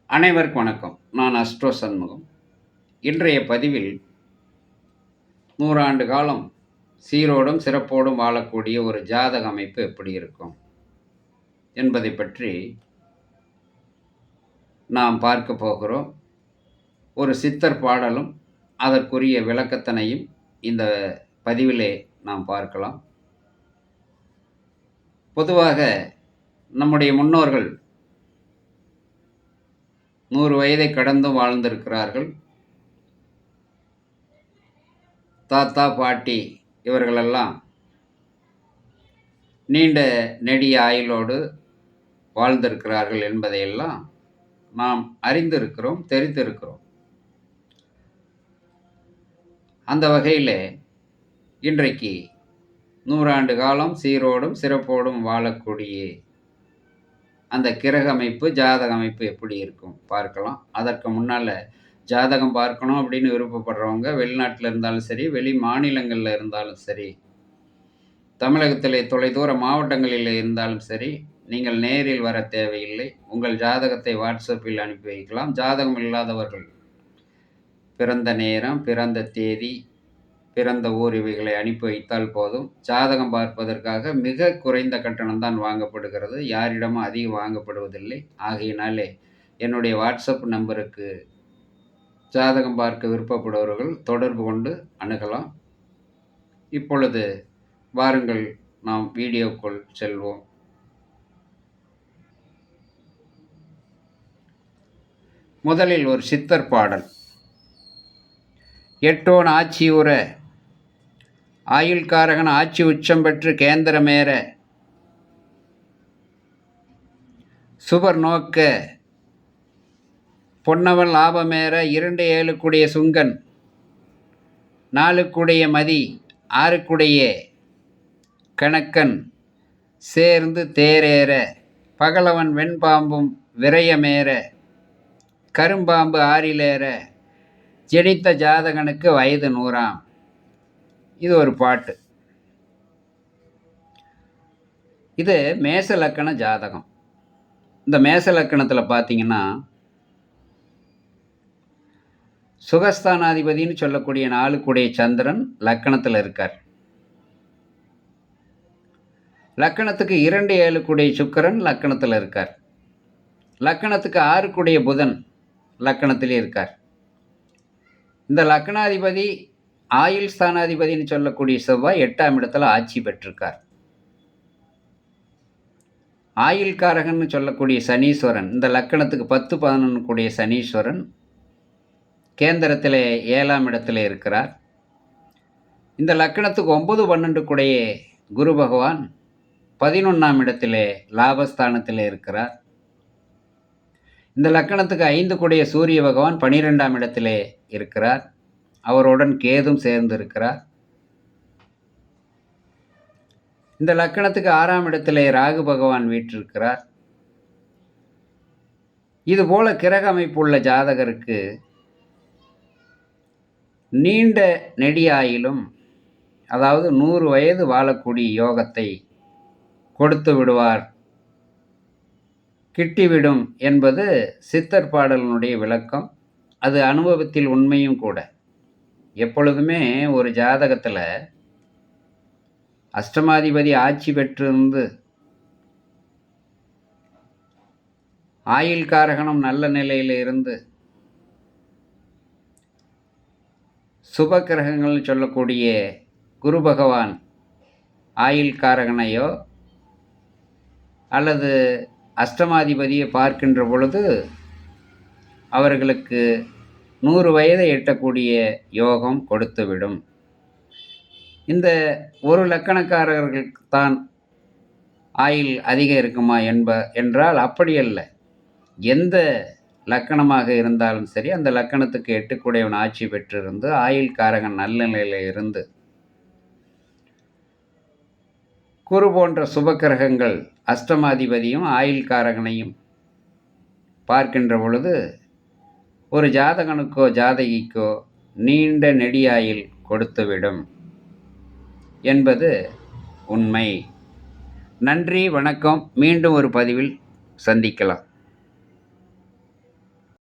அனைவருக்கும் வணக்கம். நான் அஸ்ட்ரோ சண்முகம். இன்றைய பதிவில் 100 ஆண்டு காலம் சீரோடும் சிறப்போடும் வாழக்கூடிய ஒரு ஜாதக அமைப்பு எப்படி இருக்கும் என்பதை பற்றி நாம் பார்க்க போகிறோம். ஒரு சித்தர் பாடலும் அதற்குரிய விளக்கத்தினையும் இந்த பதிவிலே நாம் பார்க்கலாம். பொதுவாக நம்முடைய முன்னோர்கள் 100 வயதை கடந்தும் வாழ்ந்திருக்கிறார்கள். தாத்தா பாட்டி இவர்களெல்லாம் நீண்ட நெடிய ஆயுளோடு வாழ்ந்திருக்கிறார்கள் என்பதையெல்லாம் நாம் அறிந்திருக்கிறோம், தெரிந்திருக்கிறோம். அந்த வகையில் இன்றைக்கு 100 ஆண்டு காலம் சீரோடும் சிறப்போடும் வாழக்கூடிய அந்த கிரக அமைப்பு, ஜாதக அமைப்பு எப்படி இருக்கும் பார்க்கலாம். அதற்கு முன்னால் ஜாதகம் பார்க்கணும் அப்படின்னு விருப்பப்படுறவங்க வெளிநாட்டில் இருந்தாலும் சரி, வெளி மாநிலங்களில் இருந்தாலும் சரி, தமிழகத்திலே தொலைதூர மாவட்டங்களில் இருந்தாலும் சரி, நீங்கள் நேரில் வர தேவையில்லை. உங்கள் ஜாதகத்தை வாட்ஸ்அப்பில் அனுப்பி வைக்கலாம். ஜாதகம் இல்லாதவர்கள் பிறந்த நேரம், பிறந்த தேதி, பிறந்த ஊர் இவைகளை அனுப்பி வைத்தால் போதும். ஜாதகம் பார்ப்பதற்காக மிக குறைந்த கட்டணம் தான் வாங்கப்படுகிறது. யாரிடமும் அதிகம் வாங்கப்படுவதில்லை. ஆகையினாலே என்னுடைய வாட்ஸ்அப் நம்பருக்கு ஜாதகம் பார்க்க விருப்பப்படுபவர்கள் தொடர்பு கொண்டு அணுகலாம். இப்பொழுது வாருங்கள், நாம் வீடியோக்குள் செல்வோம். முதலில் ஒரு சித்தர் பாடல். எட்டோன் ஆட்சியுற ஆயுள்காரகன் ஆட்சி உச்சம் பெற்று கேந்திரமேற சுபர் நோக்க பொன்னவன் லாபமேற 2 சுங்கன் 4 மதி 6 கணக்கன் சேர்ந்து தேரேற பகலவன் வெண்பாம்பும் விரயமேற கரும்பாம்பு ஆறிலேற ஜெனித்த ஜாதகனுக்கு வயது 100. இது ஒரு பாட்டு. இது மேச லக்கண ஜாதகம். இந்த மேச லக்கணத்தில் பார்த்தீங்கன்னா சுகஸ்தானாதிபதினு சொல்லக்கூடிய 4 சந்திரன் லக்கணத்தில் இருக்கார். லக்கணத்துக்கு 2 சுக்கிரன் லக்கணத்தில் இருக்கார். லக்கணத்துக்கு 6 புதன் லக்கணத்திலே இருக்கார். இந்த லக்கணாதிபதி ஆயுள் ஸ்தானாதிபதினு சொல்லக்கூடிய செவ்வாய் 8ஆம் இடத்துல ஆட்சி பெற்றிருக்கார். ஆயுள்காரகன்னு சொல்லக்கூடிய சனீஸ்வரன் இந்த லக்கணத்துக்கு 10-11 சனீஸ்வரன் கேந்திரத்தில் 7ஆம் இடத்துல இருக்கிறார். இந்த லக்கணத்துக்கு 9-12 குரு பகவான் 11ஆம் இடத்திலே லாபஸ்தானத்தில் இருக்கிறார். இந்த லக்கணத்துக்கு 5 சூரிய பகவான் 12ஆம் இடத்திலே இருக்கிறார். அவருடன் கேதும் சேர்ந்து இருக்கிறார். இந்த லக்கணத்துக்கு 6ஆம் இடத்திலே ராகு பகவான் வீற்றிருக்கிறார். இதுபோல கிரக அமைப்புள்ள ஜாதகருக்கு நீண்ட நெடியாயிலும், அதாவது 100 வயது வாழக்கூடிய யோகத்தை கொடுத்து விடுவார், கிட்டிவிடும் என்பது சித்தர் பாடலினுடைய விளக்கம். அது அனுபவத்தில் உண்மையும் கூட. எப்பொழுதுமே ஒரு ஜாதகத்தில் அஷ்டமாதிபதி ஆட்சி பெற்றிருந்து ஆயுள்காரகனும் நல்ல நிலையில் இருந்து சுப கிரகங்கள் சொல்லக்கூடிய குரு பகவான் ஆயுள்காரகனையோ அல்லது அஷ்டமாதிபதியை பார்க்கின்ற பொழுது அவர்களுக்கு 100 வயதை எட்டக்கூடிய யோகம் கொடுத்துவிடும். இந்த ஒரு லக்கணக்காரர்களுக்கு தான் ஆயுள் அதிகம் இருக்குமா என்றால் அப்படியல்ல. எந்த லக்கணமாக இருந்தாலும் சரி, அந்த லக்கணத்துக்கு 8 ஆட்சி பெற்றிருந்து ஆயுள்காரகன் நல்ல நிலையில் இருந்து குரு போன்ற சுபக்கிரகங்கள் அஷ்டமாதிபதியும் ஆயுள்காரகனையும் பார்க்கின்ற பொழுது ஒரு ஜாதகனுக்கோ ஜாதகிக்கோ நீண்ட நெடியாயில் கொடுத்துவிடும் என்பது உண்மை. நன்றி, வணக்கம். மீண்டும் ஒரு பதிவில் சந்திக்கலாம்.